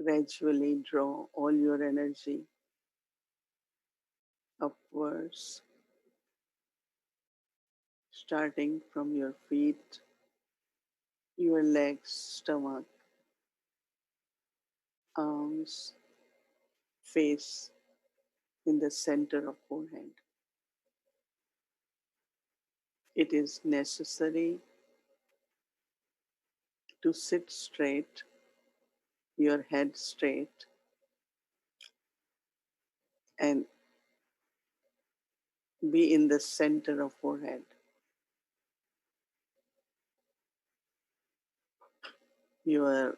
Gradually draw all your energy upwards, starting from your feet, your legs, stomach, arms, face, in the center of forehead. It is necessary to sit straight, your head straight, and be in the center of forehead. Your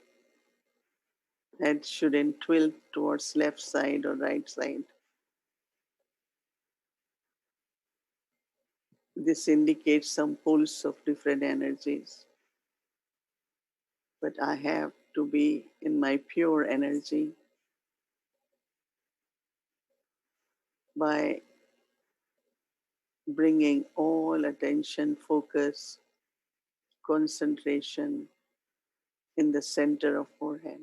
head shouldn't tilt towards left side or right side. This indicates some pulse of different energies. But I have to be in my pure energy by bringing all attention, focus, concentration in the center of forehead.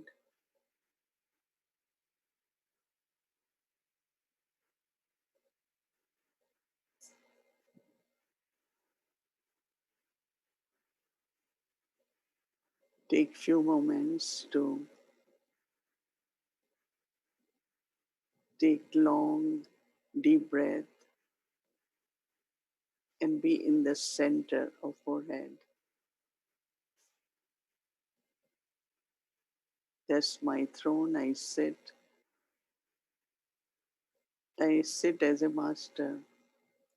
Take few moments to take long, deep breath and be in the center of forehead. That's my throne. I sit as a master,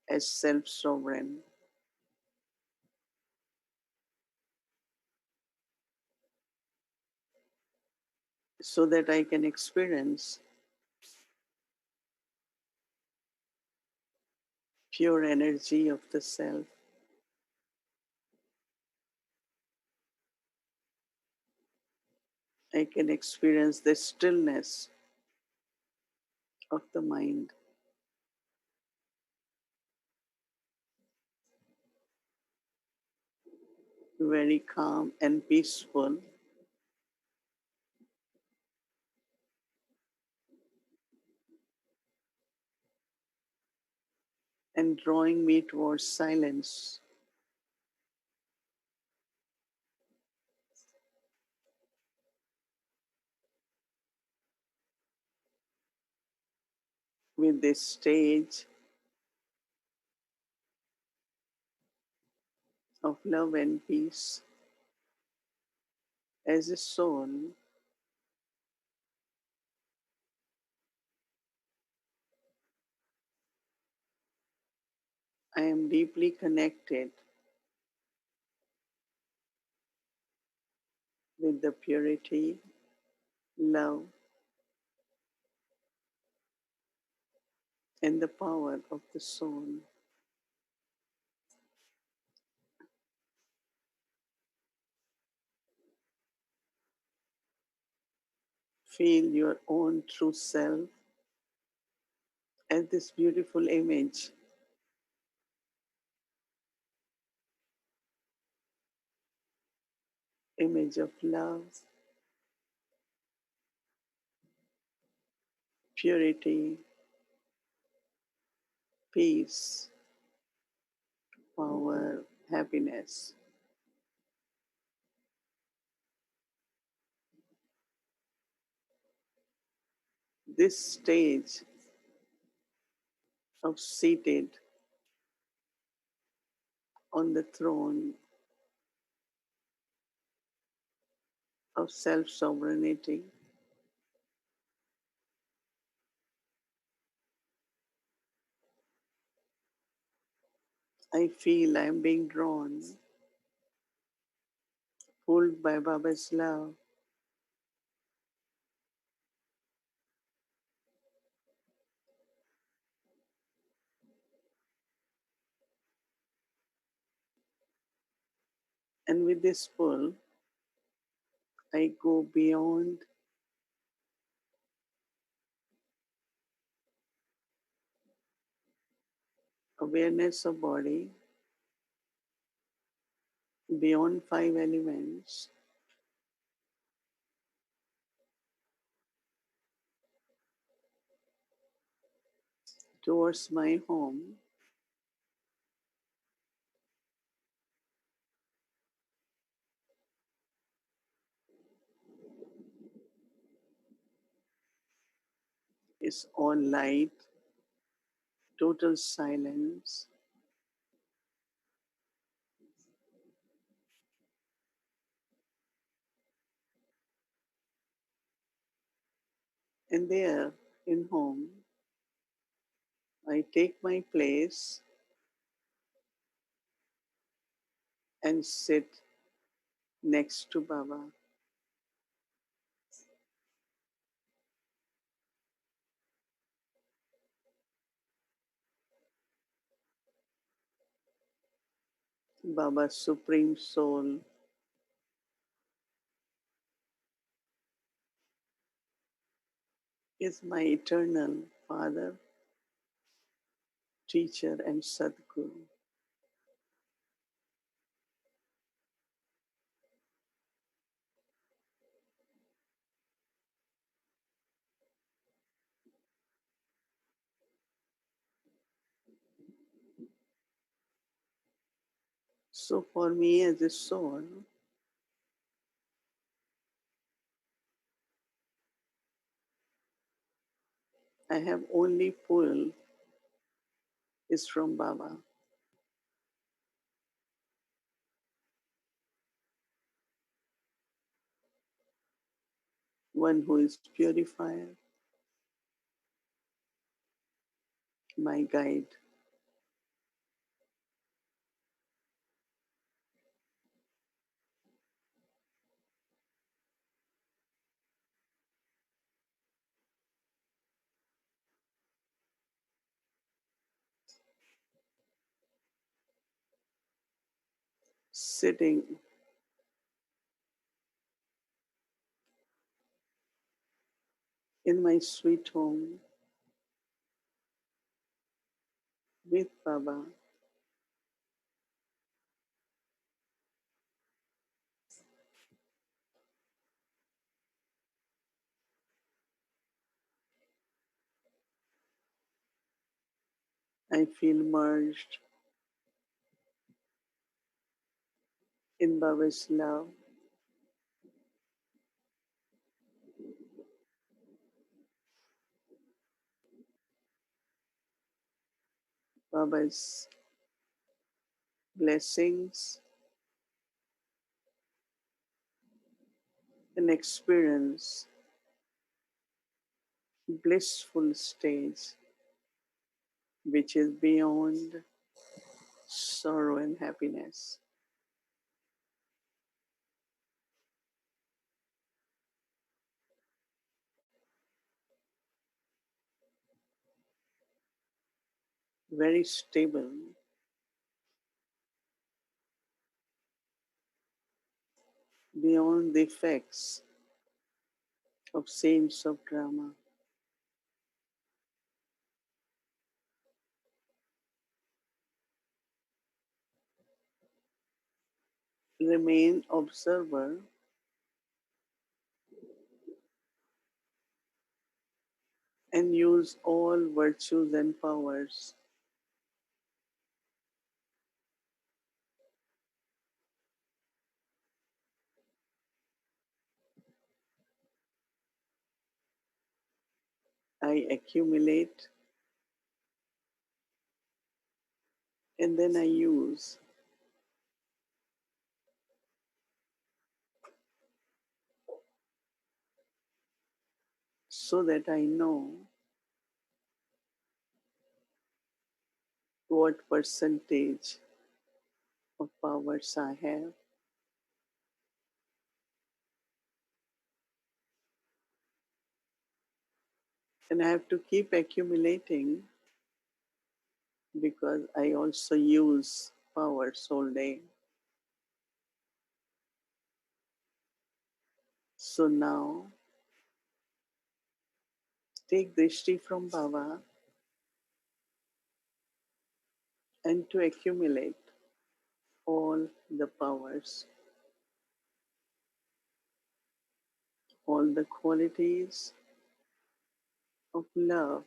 as self-sovereign, so that I can experience pure energy of the self. I can experience the stillness of the mind, very calm and peaceful, and drawing me towards silence. With this stage of love and peace, as a soul, I am deeply connected with the purity, love, and the power of the soul. Feel your own true self as this beautiful image of love, purity, peace, power, happiness. This stage of seated on the throne of self sovereignty, I feel I am being drawn, pulled by Baba's love. And with this pull, I go beyond awareness of body, beyond five elements, towards my home is all light, total silence, and there in home I take my place and sit next to Baba. Baba's Supreme Soul is my eternal Father, teacher, and Sadguru. So for me as a soul, I have only pull is from Baba, one who is purifier, my guide. Sitting in my sweet home with Baba, I feel merged in Baba's love, Baba's blessings, and experience blissful stage which is beyond sorrow and happiness. Very stable, beyond the effects of scenes of drama. Remain observer and use all virtues and powers. I accumulate and then I use so that I know what percentage of powers I have. And I have to keep accumulating because I also use powers all day. So now take Drishti from Baba and to accumulate all the powers, all the qualities of love,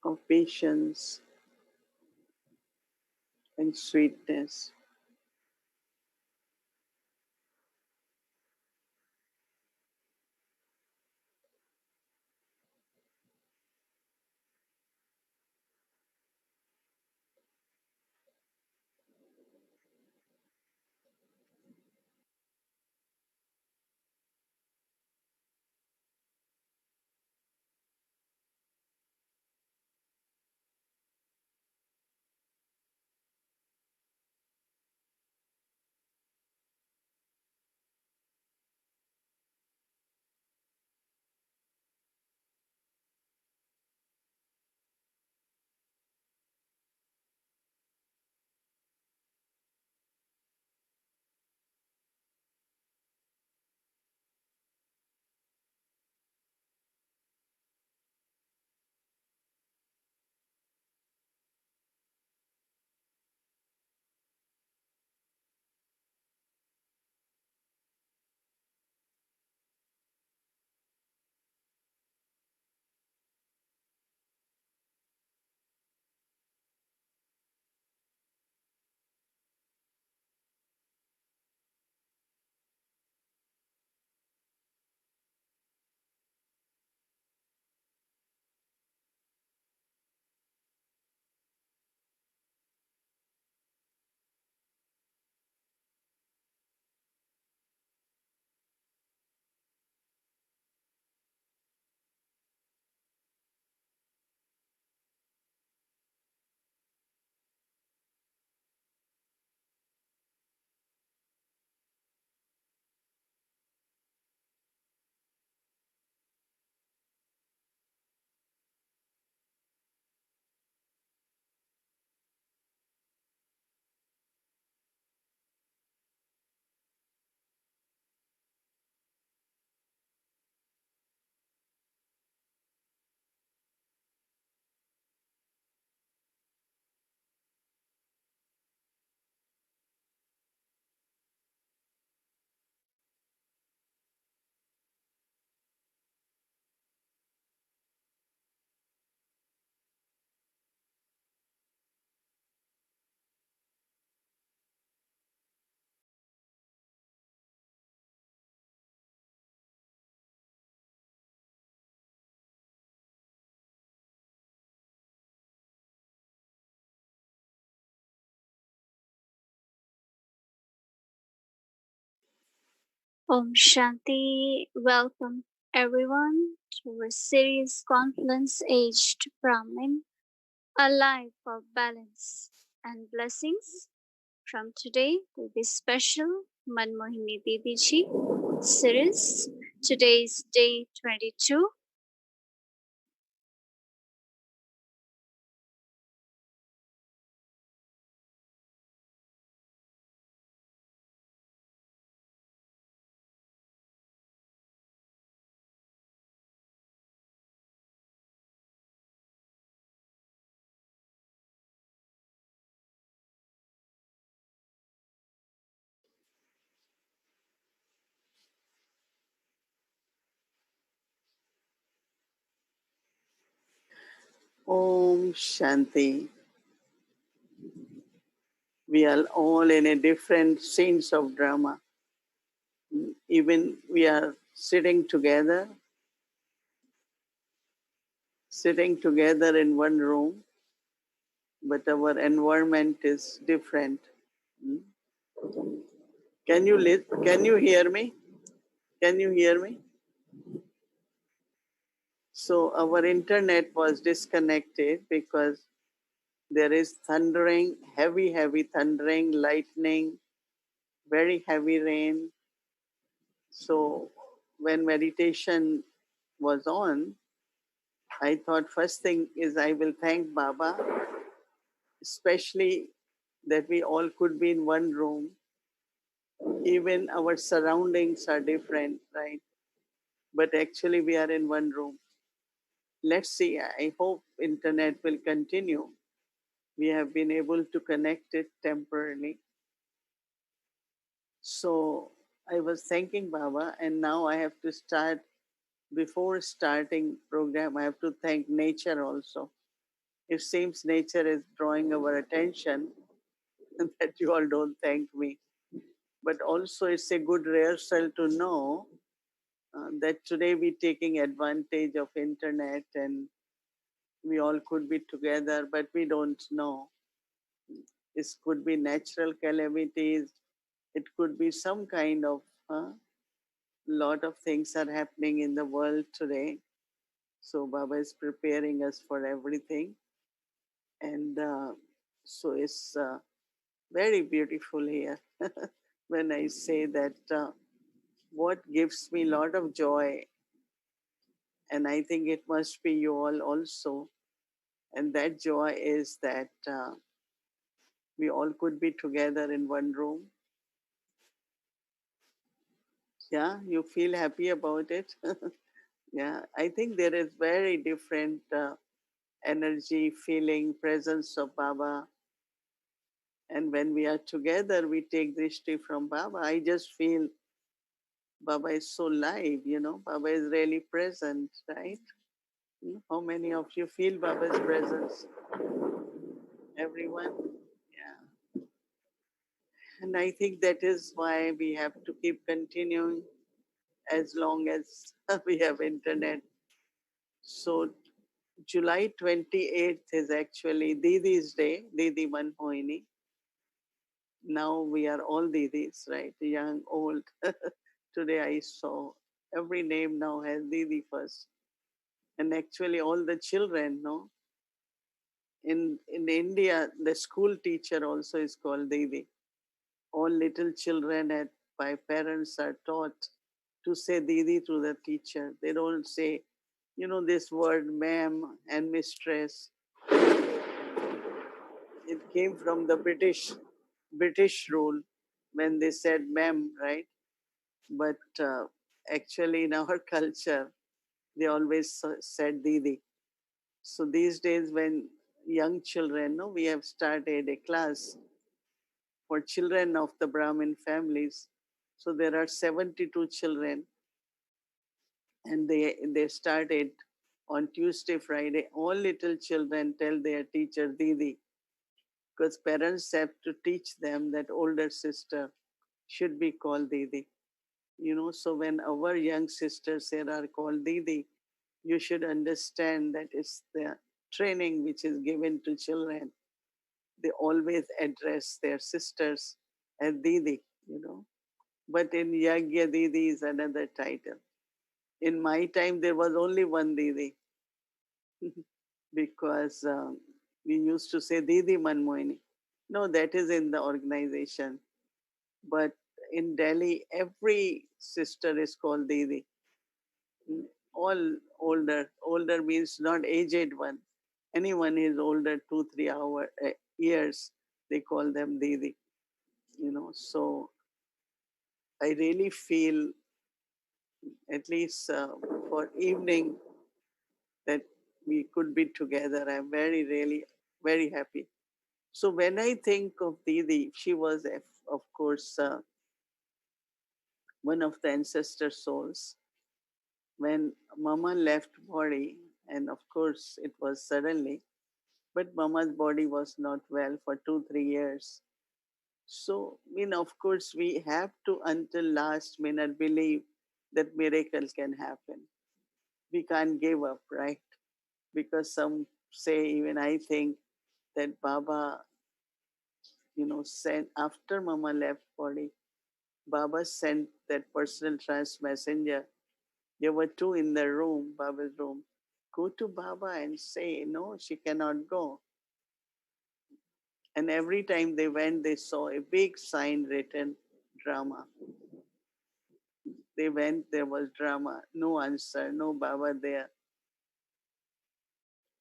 of patience and sweetness. Om Shanti. Welcome everyone to our series Confluence-Aged Brahmin, a life of balance and blessings. From today to this special Mohini Didi ji series. Today is day 22. Om Shanti. We are all in a different scenes of drama. Even we are sitting together in one room, but our environment is different. Hmm? Can you hear me? Can you hear me? So our internet was disconnected because there is thundering, heavy thundering, lightning, very heavy rain. So when meditation was on, I thought first thing is I will thank Baba, especially that we all could be in one room. Even our surroundings are different, right? But actually we are in one room. Let's see. I hope internet will continue. We have been able to connect it temporarily. So I was thanking Baba, and now I have to start. Before starting program, I have to thank nature also. It seems nature is drawing our attention that you all don't thank me. But also, it's a good rehearsal to know that today we're taking advantage of internet and we all could be together, but we don't know. This could be natural calamities. It could be some kind of lot of things are happening in the world today. So Baba is preparing us for everything, and so it's very beautiful here. When I say that, what gives me a lot of joy, and I think it must be you all also, and that joy is that we all could be together in one room. Yeah, you feel happy about it. Yeah, I think there is very different energy, feeling, presence of Baba. And when we are together, we take drishti from Baba. I just feel Baba is so live, Baba is really present, right? How many of you feel Baba's presence? Everyone? Yeah. And I think that is why we have to keep continuing as long as we have internet. So July 28th is actually Didi's day, Didi Mohini. Now we are all Didis, right? Young, old. Today I saw every name now has Didi first. And actually all the children, no? In India, the school teacher also is called Didi. All little children by parents are taught to say Didi to the teacher. They don't say, this word ma'am and mistress. It came from the British rule when they said ma'am, right? But actually, in our culture, they always said Didi. So these days, when young children, no, we have started a class for children of the Brahmin families. So there are 72 children, and they started on Tuesday, Friday. All little children tell their teacher Didi, because parents have to teach them that older sister should be called Didi. So when our young sisters here are called Didi, you should understand that it's the training which is given to children. They always address their sisters as Didi, you know. But in Yagya, Didi is another title. In my time, there was only one Didi because we used to say Didi Manmohini. No, that is in the organization. But in Delhi, every sister is called Didi. All older. Older means not aged one. Anyone is older 2 3 years, they call them Didi. So I really feel, at least for evening, that we could be together. I'm very, really, very happy. So when I think of Didi, she was, of course, one of the ancestor souls. When Mama left body, and of course it was suddenly, but Mama's body was not well for 2 3 years. So, of course, we have to until last minute believe that miracle can happen. We can't give up, right? Because some say, even I think, that Baba, sent after Mama left body, Baba sent that personal trans messenger. There were two in the room, Baba's room. Go to Baba and say, no, she cannot go. And every time they went, they saw a big sign written, drama. They went, there was drama, no answer, no Baba there.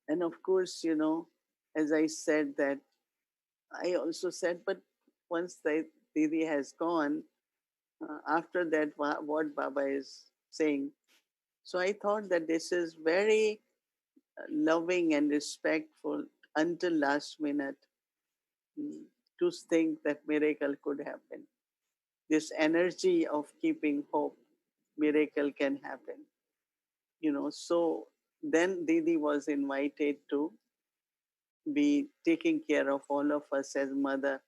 And of course, as I said that, I also said, but once the Didi has gone, after that, what Baba is saying. So I thought that this is very loving and respectful until last minute, mm, to think that miracle could happen. This energy of keeping hope, miracle can happen. So then Didi was invited to be taking care of all of us as mother.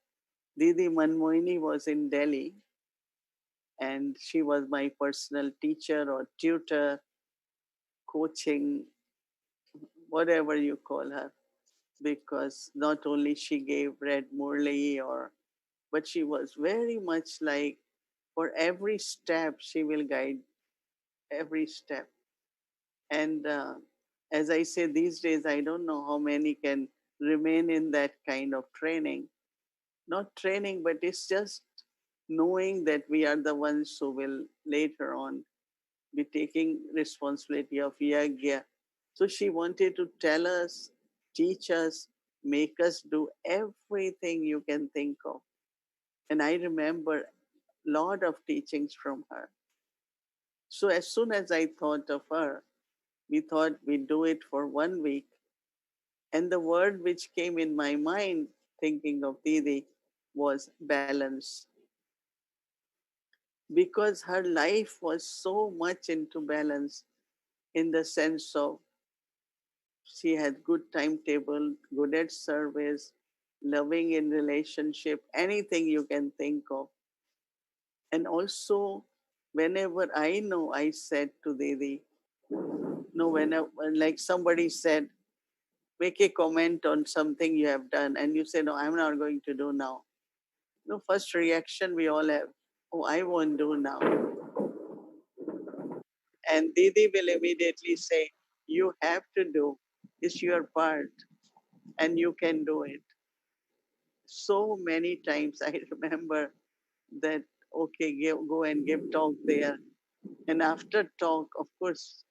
Didi Manmohini was in Delhi, and she was my personal teacher or tutor, coaching, whatever you call her, because not only she gave Red Murli or, but she was very much like, for every step she will guide every step. And as I say, these days I don't know how many can remain in that kind of training. Not training, but it's just knowing that we are the ones who will later on be taking responsibility of yagya. So she wanted to tell us, teach us, make us do everything you can think of. And I remember a lot of teachings from her. So as soon as I thought of her, we thought we'd do it for 1 week. And the word which came in my mind, thinking of Didi, was balance. Because her life was so much into balance, in the sense of she had good timetable, good at service, loving in relationship, anything you can think of. And also, whenever I know, I said to Didi, no, whenever, like somebody said, make a comment on something you have done, and you say, no, I'm not going to do now. No, first reaction we all have, oh, I won't do now. And Didi will immediately say, you have to do. It's your part and you can do it. So many times I remember that, okay, go and give talk there. And after talk, of course,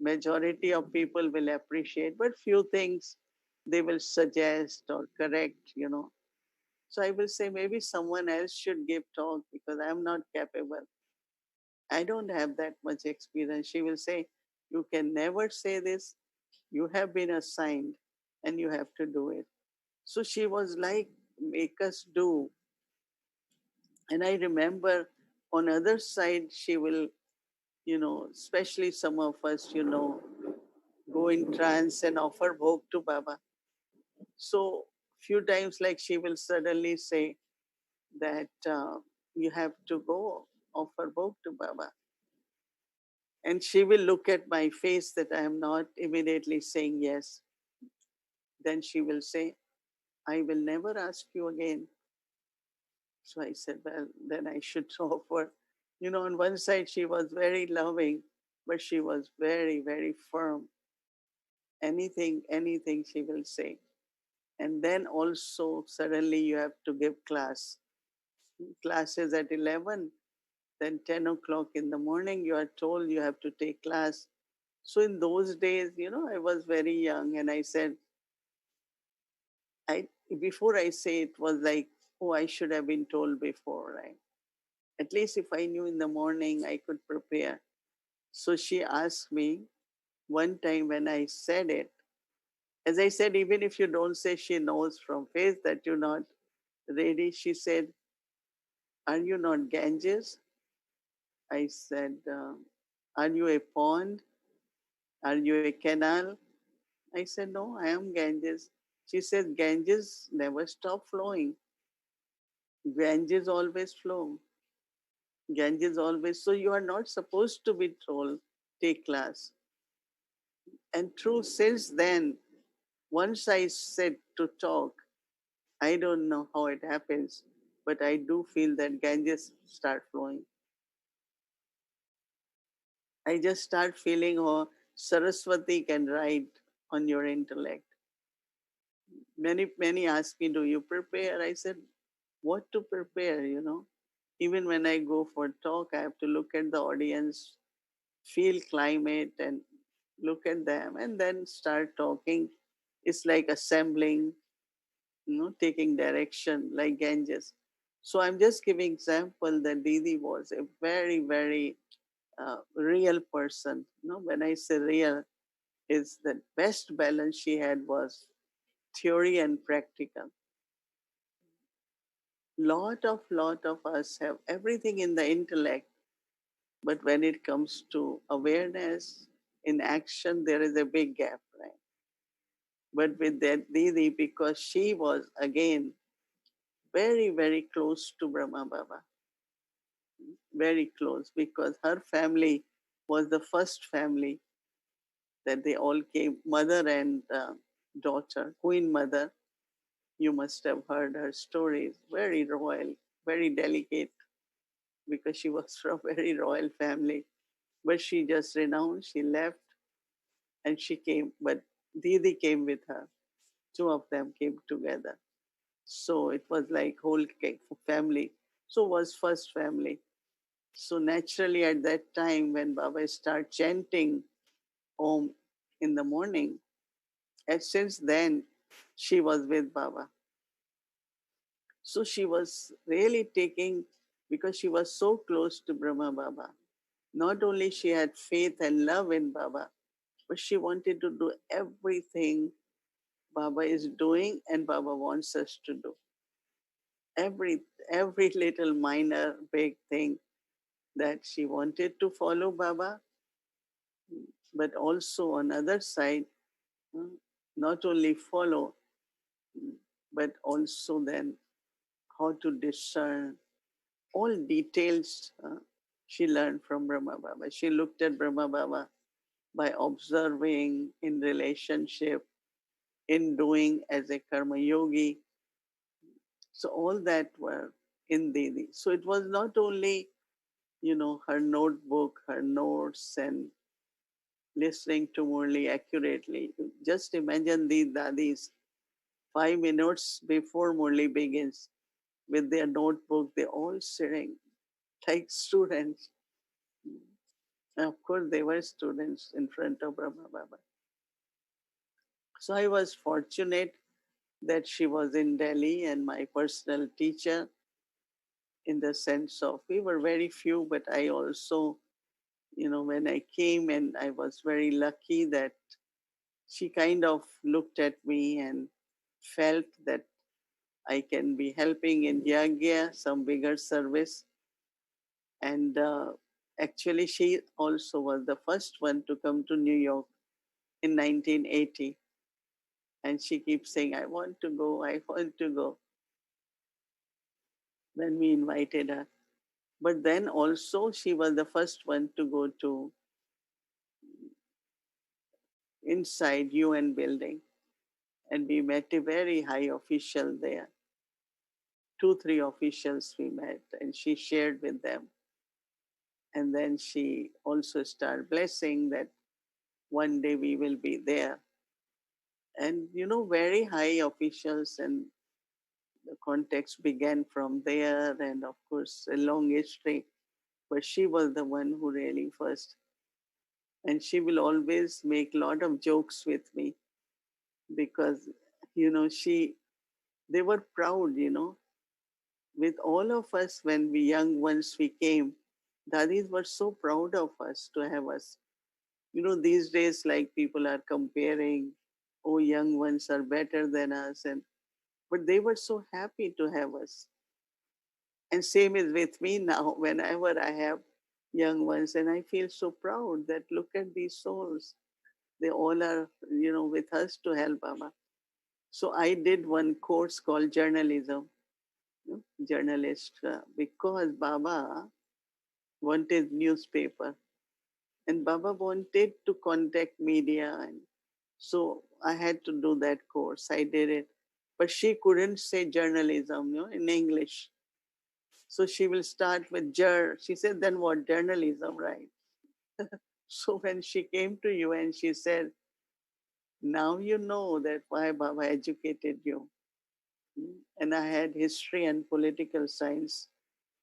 majority of people will appreciate, but few things they will suggest or correct. So I will say maybe someone else should give talk because I'm not capable. I don't have that much experience. She will say, you can never say this. You have been assigned and you have to do it. So she was like, make us do. And I remember on other side, she will, especially some of us, go in trance and offer bhog to Baba. So few times like she will suddenly say that you have to go offer bhog to Baba. And she will look at my face that I am not immediately saying yes. Then she will say, I will never ask you again. So I said, well, then I should offer. On one side, she was very loving, but she was very, very firm. Anything she will say. And then also, suddenly you have to give class. Classes at 11, then 10 o'clock in the morning, you are told you have to take class. So in those days, I was very young and I said, I before I say it was like, oh, I should have been told before, right? At least if I knew in the morning, I could prepare. So she asked me one time when I said it, as I said, even if you don't say, she knows from face that you're not ready. She said, are you not Ganges? I said, are you a pond? Are you a canal? I said, no, I am Ganges. She said, Ganges never stop flowing. Ganges always flow. Ganges always. So you are not supposed to be told, take class. And true, since then, once I said to talk, I don't know how it happens, but I do feel that Ganges start flowing. I just start feeling how Saraswati can write on your intellect. Many ask me, do you prepare? I said, what to prepare? Even when I go for talk, I have to look at the audience, feel climate and look at them and then start talking. It's like assembling, taking direction like Ganges. So I'm just giving example that Didi was a very, very real person. When I say real, is the best balance she had was theory and practical. Lot of us have everything in the intellect, but when it comes to awareness in action, there is a big gap, right? But with that Didi, because she was again very, very close to Brahma Baba, very close, because her family was the first family that they all came, mother and daughter, Queen Mother. You must have heard her stories, very royal, very delicate, because she was from a very royal family. But she just renounced, she left, and she came. But Didi came with her. Two of them came together. So it was like whole family. So was first family. So naturally, at that time, when Baba started chanting Om in the morning, and since then, she was with Baba. So she was really taking, because she was so close to Brahma Baba. Not only she had faith and love in Baba, but she wanted to do everything Baba is doing and Baba wants us to do. Every every little minor big thing that she wanted to follow Baba, but also on other side, mm, not only follow, but also then how to discern all details. She learned from Brahma Baba. She looked at Brahma Baba by observing in relationship, in doing as a karma yogi. So all that were in Didi. So it was not only, her notebook, her notes, and listening to Murli accurately. Just imagine these dadis 5 minutes before Murli begins with their notebook, they all sitting like students. And of course, they were students in front of Brahma Baba. So I was fortunate that she was in Delhi and my personal teacher, in the sense of we were very few, but I also, when I came, and I was very lucky that she kind of looked at me and felt that I can be helping in Yagya, some bigger service. And actually, she also was the first one to come to New York in 1980. And she keeps saying, I want to go, I want to go, when we invited her. But then also, she was the first one to go to inside UN building. And we met a very high official there. Two, three officials we met, and she shared with them. And then she also started blessing that one day we will be there. And very high officials, and the context began from there, and of course a long history. But she was the one who really first, and she will always make a lot of jokes with me, because she they were proud, with all of us. When we young ones we came, dadis were so proud of us to have us. These days, like, people are comparing, oh, young ones are better than us, and but they were so happy to have us. And same is with me now. Whenever I have young ones, and I feel so proud that look at these souls. They all are, with us to help Baba. So I did one course called journalism, journalist, because Baba wanted newspaper, and Baba wanted to contact media, and so I had to do that course. I did it, but she couldn't say journalism, in English. So she will start with She said, then what? Journalism, right? So when she came to you and she said, now you know that why Baba educated you. And I had history and political science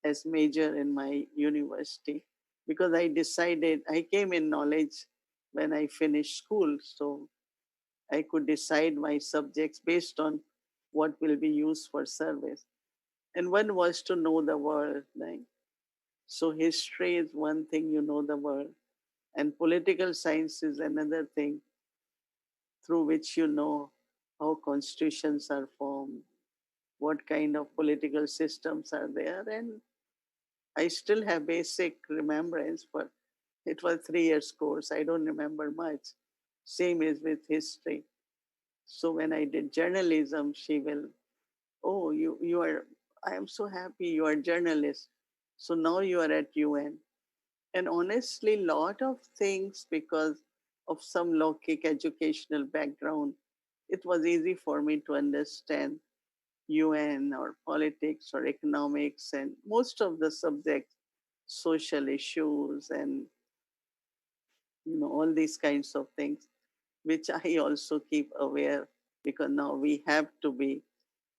as major in my university, because I decided I came in knowledge when I finished school. So I could decide my subjects based on what will be used for service. And one was to know the world. Right? So history is one thing, the world. And political science is another thing, through which you know how constitutions are formed, what kind of political systems are there. And I still have basic remembrance, but it was 3 years course. I don't remember much. Same is with history. So when I did journalism, she will, oh, you are, I am so happy you are a journalist. So now you are at UN. And honestly, lot of things, because of some logic educational background, it was easy for me to understand UN or politics or economics and most of the subjects, social issues and all these kinds of things, which I also keep aware, because now we have to be,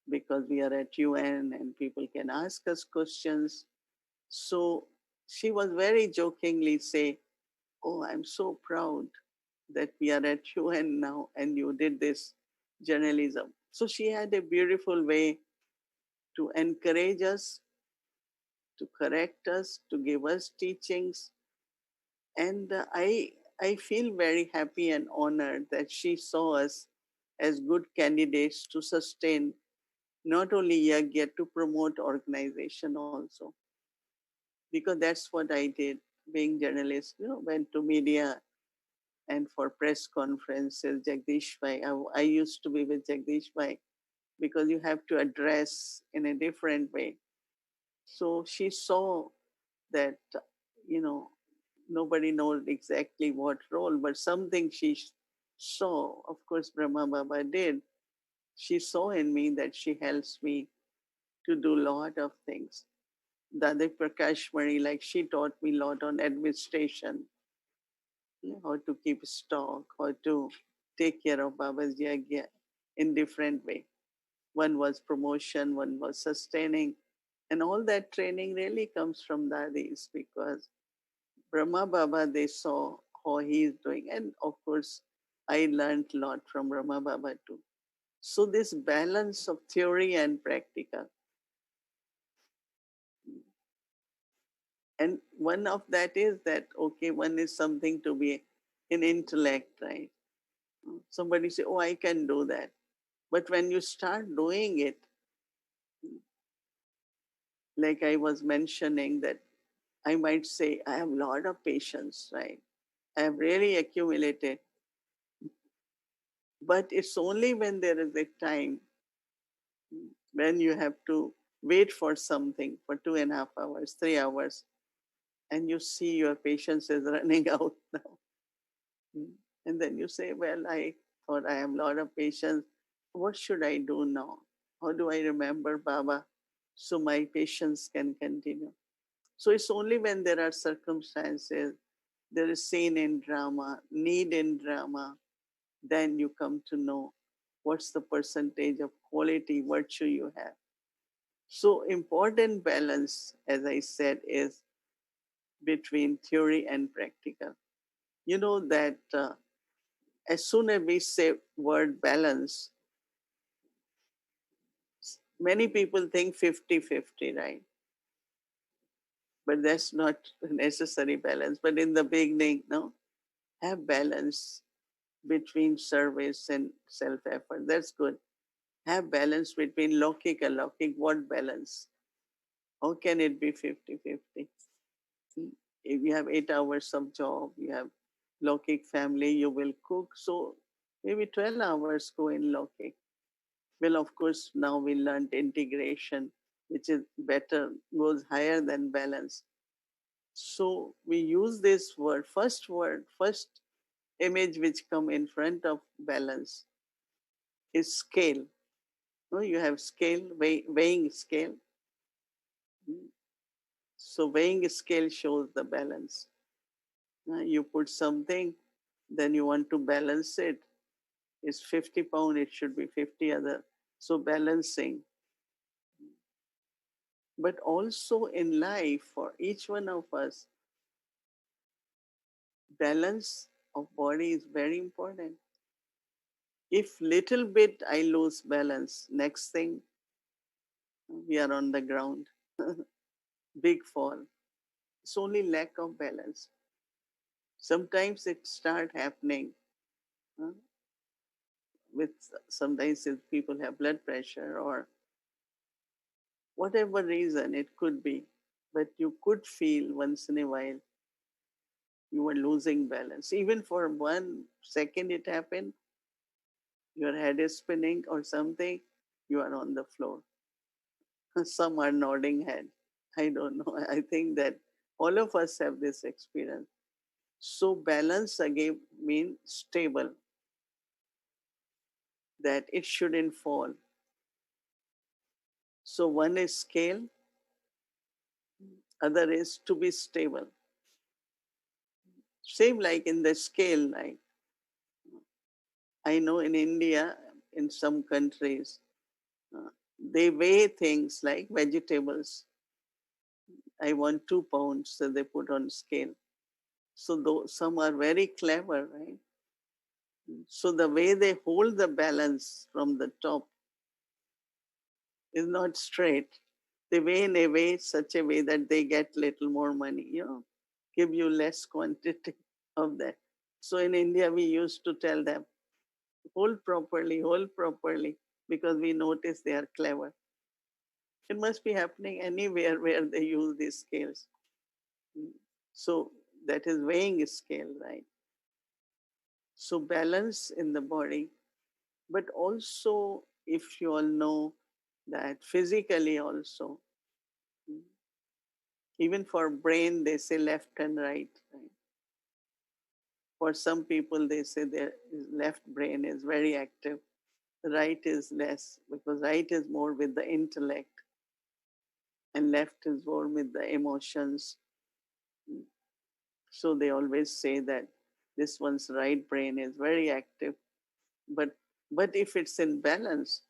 because we are at UN and people can ask us questions. So she was very jokingly say, oh, I'm so proud that we are at UN now and you did this journalism. So she had a beautiful way to encourage us, to correct us, to give us teachings. And I feel very happy and honored that she saw us as good candidates to sustain not only YUG yet to promote organization also. Because that's what I did, being journalist, went to media and for press conferences, Jagdish Bhai. I used to be with Jagdish Bhai because you have to address in a different way. So she saw that, you know, nobody knows exactly what role, but something she saw. Of course, Brahma Baba did. She saw in me that she helps me to do a lot of things. Dade Prakash Mani, like she taught me a lot on administration, how to keep stock, how to take care of Baba's Yagya in different way. One was promotion, one was sustaining. And all that training really comes from Dadis, because Brahma Baba, they saw how he is doing. And of course, I learned a lot from Brahma Baba too. So this balance of theory and practical. And one of that is that, okay, one is something to be in intellect, right? Somebody say, oh, I can do that. But when you start doing it, like I was mentioning, that I might say, I have a lot of patience, right? I have really accumulated. But it's only when there is a time when you have to wait for something for 2.5 hours, 3 hours, and you see your patience is running out now. Mm. And then you say, well, I thought I have a lot of patience. What should I do now? How do I remember Baba so my patience can continue? So it's only when there are circumstances, there is scene in drama, need in drama, then you come to know what's the percentage of quality virtue you have. So important balance, as I said, is between theory and practical. You know that as soon as we say word balance, many people think 50-50, right? But that's not necessary balance. But in the beginning, no, have balance between service and self-effort. That's good. Have balance between Lokik and Lokik. What balance? How can it be 50-50? If you have 8 hours of job, you have Lokik family, you will cook. So maybe 12 hours go in Lokik. Well, of course, now we learned integration, which is better, goes higher than balance. So we use this word, first image which come in front of balance is scale. No, you have scale, weighing scale. So weighing scale shows the balance. You put something, then you want to balance it. It's 50 pound, it should be 50 other. So balancing. But also in life, for each one of us, balance of body is very important. If little bit I lose balance, next thing we are on the ground. Big fall. It's only lack of balance. Sometimes it start happening uh, with, sometimes if people have blood pressure or whatever reason it could be, but you could feel once in a while you were losing balance. Even for 1 second it happened, Your head is spinning or something, you are on the floor. Some are nodding head. I don't know. I think that all of us have this experience. So balance again means stable, that it shouldn't fall. So one is scale, other is to be stable. Same like in the scale, like I know in India, in some countries, uh, they weigh things like vegetables. I want 2 pounds, so they put on scale. So though some are very clever, right? So the way they hold the balance from the top is not straight. They weigh in a way, such a way that they get little more money, give you less quantity of that. So in India, we used to tell them, hold properly, because we notice they are clever. It must be happening anywhere where they use these scales. Mm. So that is weighing scale, right? So balance in the body, but also if you all know that physically also, mm, even for brain they say left and right, right? For some people they say their left brain is very active, right is less, because right is more with the intellect and left is more with the emotions. Mm. So they always say that this one's right brain is very active, but if it's in balance,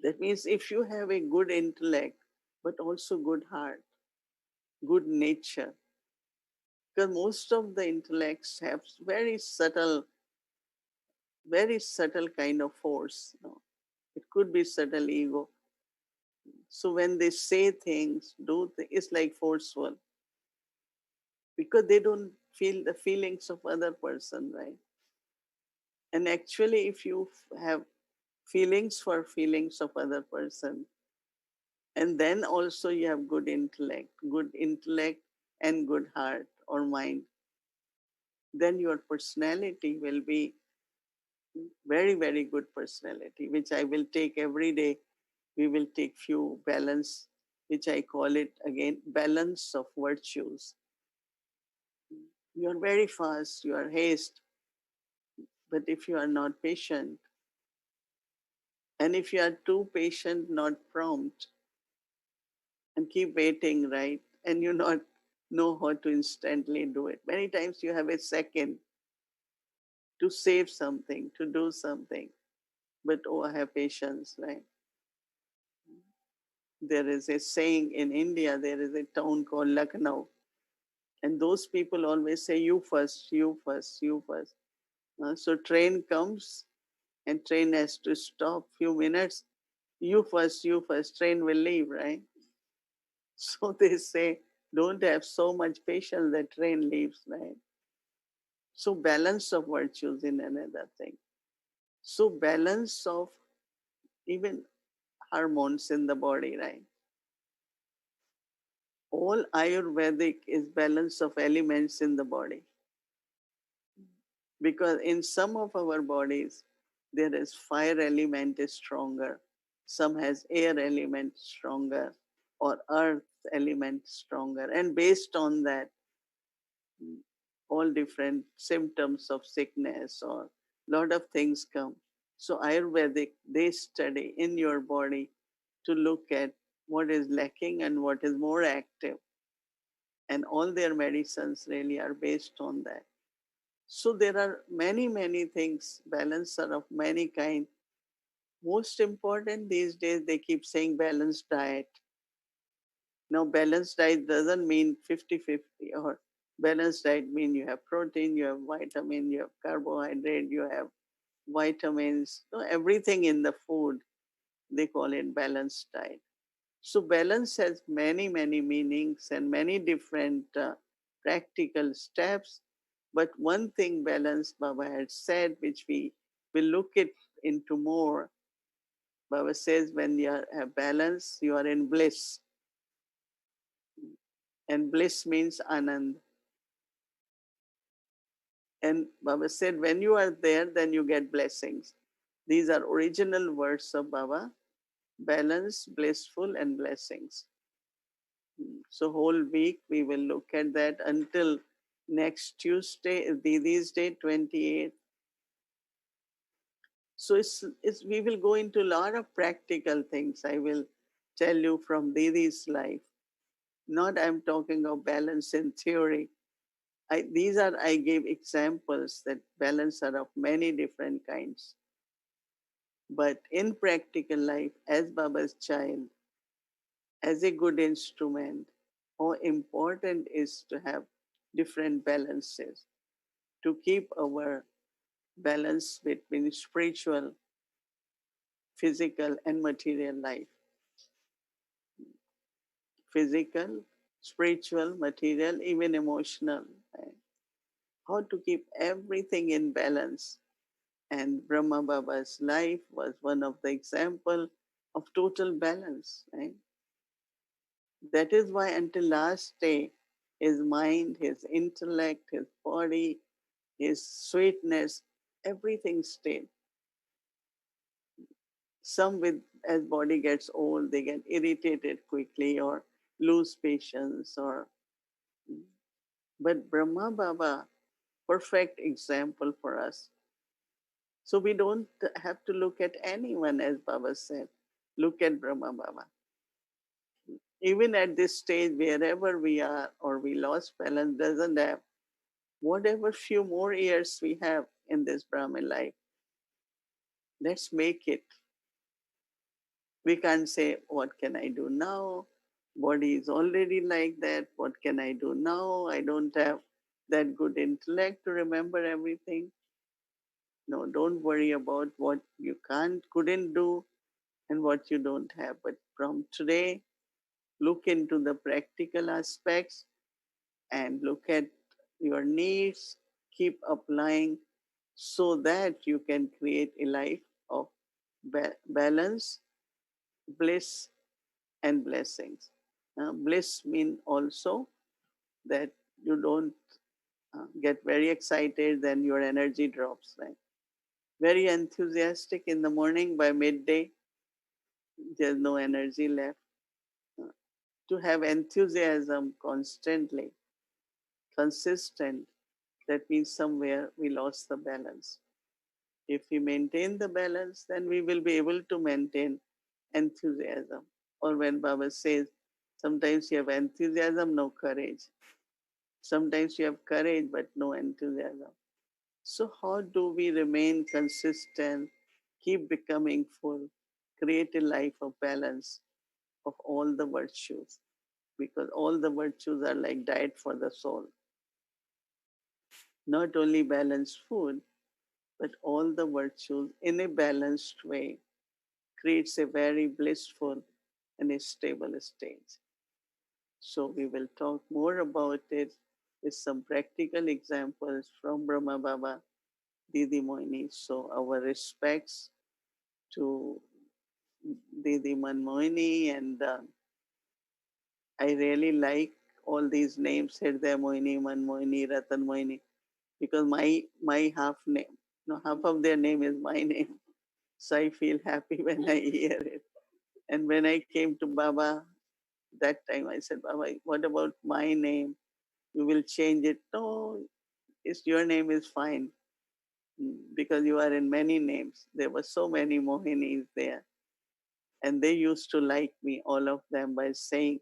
that means if you have a good intellect but also good heart, good nature, because most of the intellects have very subtle kind of force. It could be subtle ego. So when they say things, it's like forceful, because they don't feel the feelings of other person, right? And actually, if you have feelings of other person, and then also you have good intellect and good heart or mind, then your personality will be very, very good personality, which I will take every day. We will take few balance, which I call it again balance of virtues. You are very fast, you are haste, but if you are not patient, and if you are too patient, not prompt, and keep waiting, right? And you not know how to instantly do it. Many times you have a second to save something, to do something, but oh, I have patience, right? There is a saying in India, there is a town called Lucknow, and those people always say, you first, you first, you first. So train comes and train has to stop few minutes. You first, train will leave, right? So they say, don't have so much patience that train leaves, right? So balance of virtues in another thing. So balance of even hormones in the body, right? All Ayurvedic is balance of elements in the body, because in some of our bodies there is fire element is stronger, some has air element stronger, or earth element stronger, and based on that, all different symptoms of sickness or lot of things come. So Ayurvedic, they study in your body to look at what is lacking and what is more active, and all their medicines really are based on that. So there are many, many things, balance are of many kind. Most important these days, they keep saying balanced diet. Now, balanced diet doesn't mean 50-50, or balanced diet mean you have protein, you have vitamin, you have carbohydrate, you have vitamins, everything in the food. They call it balanced diet. So balance has many, many meanings and many different practical steps. But one thing balance Baba had said, which we will look it into more. Baba says when you have balance, you are in bliss. And bliss means anand. And Baba said, when you are there, then you get blessings. These are original words of Baba: balance, blissful, and blessings. So, whole week we will look at that until next Tuesday, Didi's Day, 28th. So, we will go into a lot of practical things. I will tell you from Didi's life. Not I'm talking of balance in theory. I gave examples that balance are of many different kinds. But in practical life, as Baba's child, as a good instrument, how important is to have different balances to keep our balance between spiritual, physical, and material life. Physical, spiritual, material, even emotional. Right? How to keep everything in balance. And Brahma Baba's life was one of the example of total balance. Right? That is why until last day, his mind, his intellect, his body, his sweetness, everything stayed. Some with as body gets old, they get irritated quickly or lose patience or but Brahma Baba, perfect example for us. So we don't have to look at anyone, as Baba said. Look at Brahma Baba. Even at this stage, wherever we are or we lost balance, doesn't have whatever few more years we have in this Brahmin life, let's make it. We can't say, what can I do now? Body is already like that. What can I do now? I don't have that good intellect to remember everything. No, don't worry about what you couldn't do and what you don't have. But from today, look into the practical aspects and look at your needs, keep applying so that you can create a life of balance, bliss, and blessings. Bliss mean also that you don't get very excited, then your energy drops. Right? Very enthusiastic in the morning, by midday, there's no energy left. Uh, to have enthusiasm constantly, consistent, that means somewhere we lost the balance. If we maintain the balance, then we will be able to maintain enthusiasm. Or when Baba says, sometimes you have enthusiasm, no courage. Sometimes you have courage, but no enthusiasm. So, how do we remain consistent, keep becoming full, create a life of balance of all the virtues? Because all the virtues are like diet for the soul. Not only balanced food, but all the virtues in a balanced way creates a very blissful and a stable state. So we will talk more about it with some practical examples from Brahma Baba, Didi Mohini. So our respects to Didi Mohini, and I really like all these names: Hriday Mohini, Mohini, Ratan Mohini, because my half name, no, half of their name is my name. So I feel happy when I hear it. And when I came to Baba, that time I said, Baba, what about my name? You will change it. No, your name is fine. Because you are in many names. There were so many Mohinis there. And they used to like me, all of them, by saying,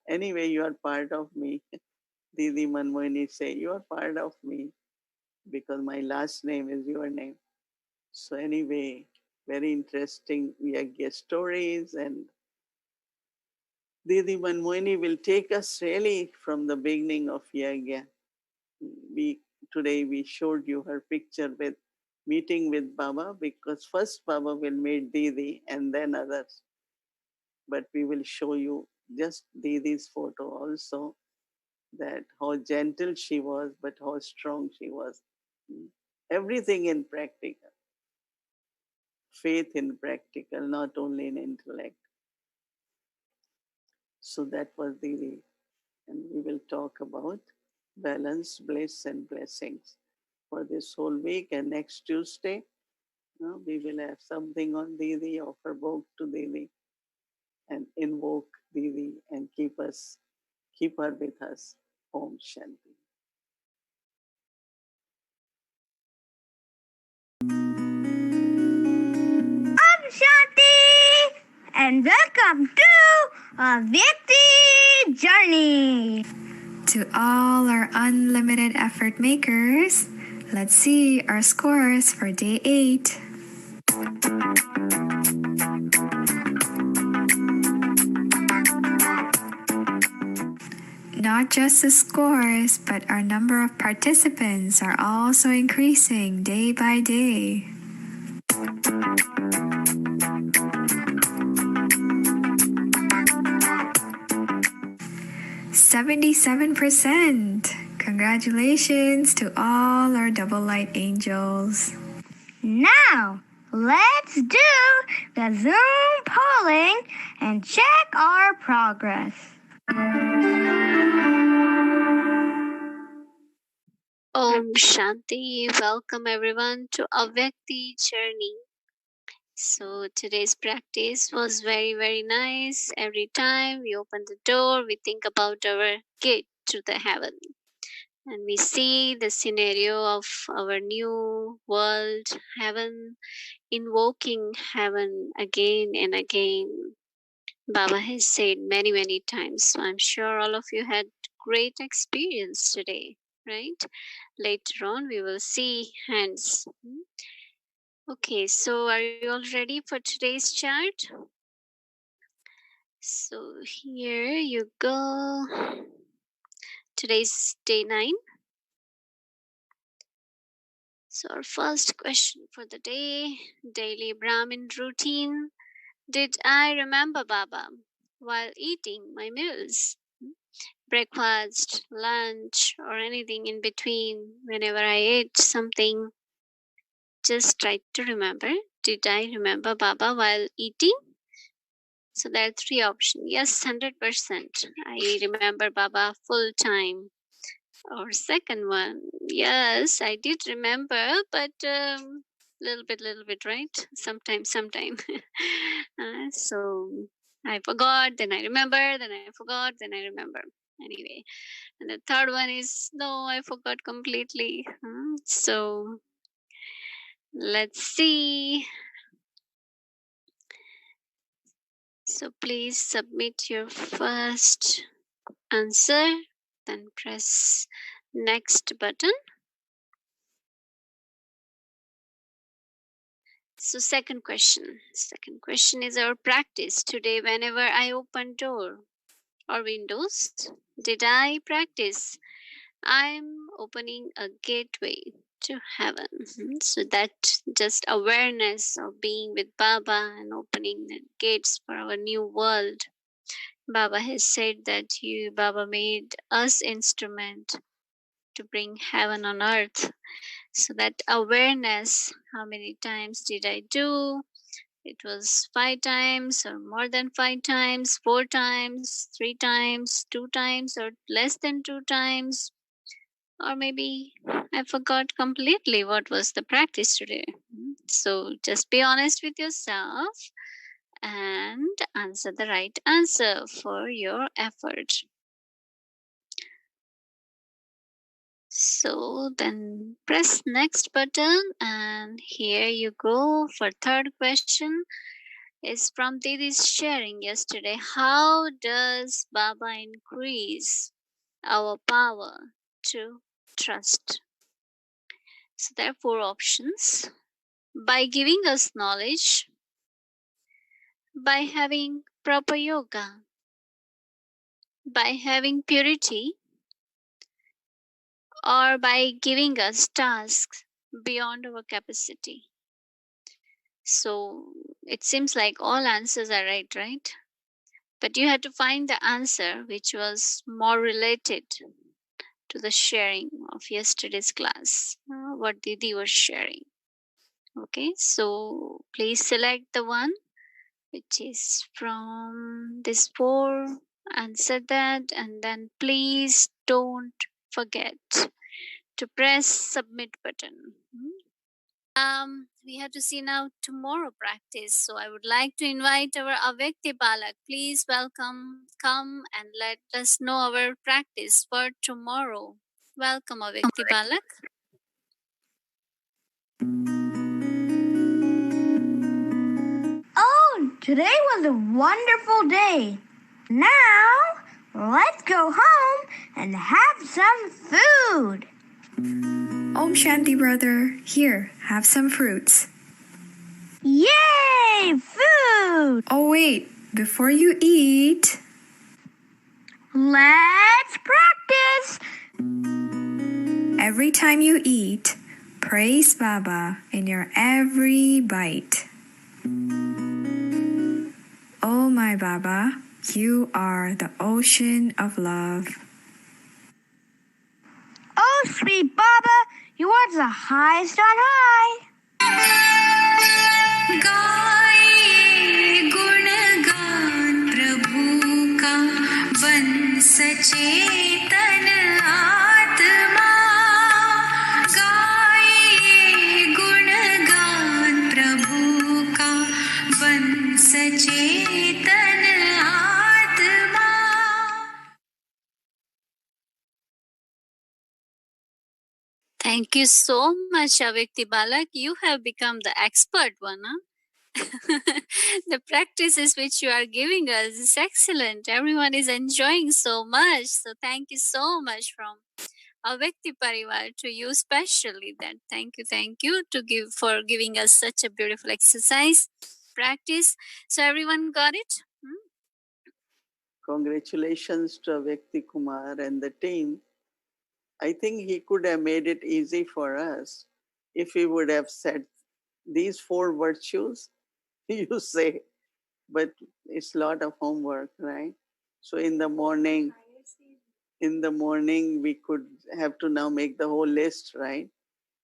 anyway, you are part of me. Didi Manmohini say, you are part of me because my last name is your name. So anyway, very interesting Yagya stories, and Didi Manmohini will take us really from the beginning of Yagya. We Today we showed you her picture with meeting with Baba, because first Baba will meet Didi and then others. But we will show you just Didi's photo also, that how gentle she was, but how strong she was. Everything in practical, faith in practical, not only in intellect. So that was Didi. And we will talk about balance, bliss, and blessings. for this whole week. And next Tuesday, we will have something on Didi, offer vogue to Didi, and invoke Didi and keep her with us. Om Shanti. Om Shanti and welcome to a Vyakti Journey. To all our unlimited effort makers, let's see our scores for day 8. Not just the scores, but our number of participants are also increasing day by day. 77%! Congratulations to all our double light angels. Now, let's do the Zoom polling and check our progress. Om Shanti. Welcome everyone to Avyakti Journey. So today's practice was very, very nice. Every time we open the door, we think about our gate to the heaven. And we see the scenario of our new world, heaven, invoking heaven again and again. Baba has said many, many times. So I'm sure all of you had great experience today, right? Later on, we will see hands. Okay, so are you all ready for today's chart? So here you go. Today's day 9. So our first question for the day, daily Brahmin routine. Did I remember Baba while eating my meals? Breakfast, lunch, or anything in between, whenever I ate something, just try to remember. Did I remember Baba while eating? So there are 3 options. Yes, 100%. I remember Baba full time. Or second one, yes, I did remember, but little bit, right? Sometime. So I forgot, then I remember, then I forgot, then I remember. Anyway, and the third one is no, I forgot completely. So let's see. So please submit your first answer, then press next button. So second question is our practice today. Whenever I open door or windows, did I practice I'm opening a gateway to heaven? So that just awareness of being with Baba and opening the gates for our new world. Baba has said that Baba made us instrument to bring heaven on earth. So that awareness, how many times did I do? It was 5 times or more than 5 times, 4 times, 3 times, 2 times, or less than 2 times. Or maybe I forgot completely what was the practice today. So just be honest with yourself and answer the right answer for your effort. So then press next button, and here you go for third question. Is from Didi's sharing yesterday. How does Baba increase our power to trust? So there are 4 options. By giving us knowledge, by having proper yoga, by having purity, or by giving us tasks beyond our capacity. So it seems like all answers are right? But you had to find the answer which was more related to the sharing of yesterday's class, what Didi was sharing. Okay, so please select the one which is from this 4, answer that, and then please don't forget to press submit button. We have to see now tomorrow practice. So I would like to invite our Avyakti Balak. Please come and let us know our practice for tomorrow. Welcome, Avyakti Balak. Oh, today was a wonderful day. Now, let's go home and have some food. Om Shanti, brother. Here, have some fruits. Yay! Food! Oh, wait. Before you eat, Let's practice. every time you eat, praise Baba in your every bite. Oh, my Baba, you are the ocean of love. Oh, sweet Baba, you are the highest on high. गाए गुणगान प्रभु का बन सचेतन आत्मा गाए गुणगान प्रभु का बन सचेतन आत्मा. Thank you so much, Avyakti Balak. You have become the expert one, huh? The practices which you are giving us is excellent. Everyone is enjoying so much. So thank you so much from Avyakti Parivar to you specially. That thank you for giving us such a beautiful exercise practice. So everyone got it? Congratulations to Avyakti Kumar and the team. I think he could have made it easy for us if he would have said these 4 virtues you say, but it's a lot of homework, right? So in the morning we could have to now make the whole list, right?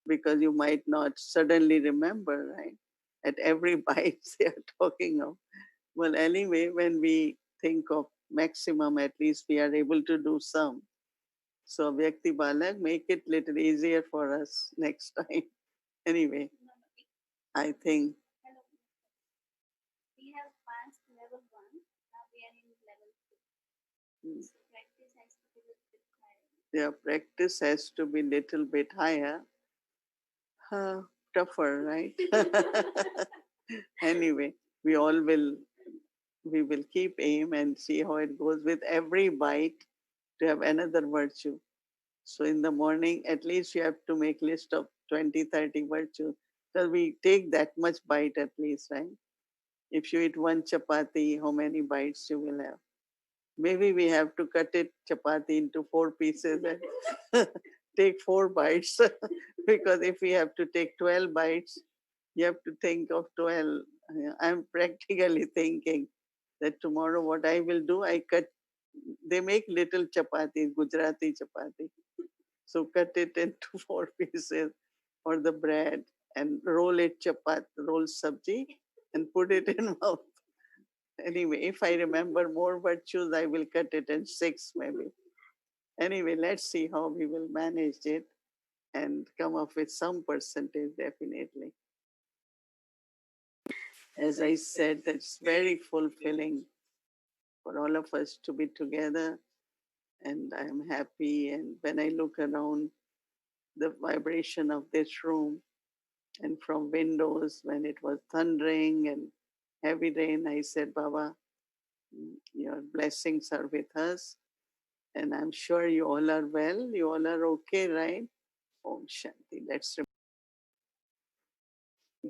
Because you might not suddenly remember, right? At every bite they are talking of. Well, anyway, when we think of maximum, at least we are able to do some. So Vyakti Balak, make it little easier for us next time. Anyway, I think We have passed level 1. Now we are in level 2. So practice has to be a little bit higher. Tougher, right? Anyway, we will keep aim and see how it goes with every bite to have another virtue. So in the morning, at least you have to make list of 20, 30 virtues. So we take that much bite at least, right? If you eat 1 chapati, how many bites you will have? Maybe we have to cut it chapati into 4 pieces and take 4 bites. Because if we have to take 12 bites, you have to think of 12. I'm practically thinking that tomorrow what I will do, they make little chapati, Gujarati chapati. So cut it into 4 pieces or the bread and roll sabji and put it in mouth. Anyway, if I remember more virtues, I will cut it in 6 maybe. Anyway, let's see how we will manage it and come up with some percentage definitely. As I said, that's very fulfilling for all of us to be together, and I am happy. And when I look around the vibration of this room and from windows when it was thundering and heavy rain, I said, Baba, your blessings are with us. And I'm sure you all are well. You all are okay, right? Om Shanti. Let's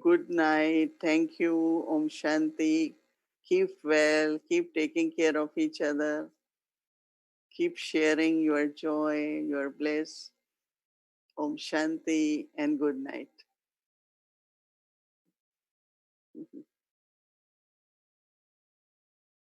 good night. Thank you. Om Shanti. Keep well. Keep taking care of each other. Keep sharing your joy, your bliss. Om Shanti and good night.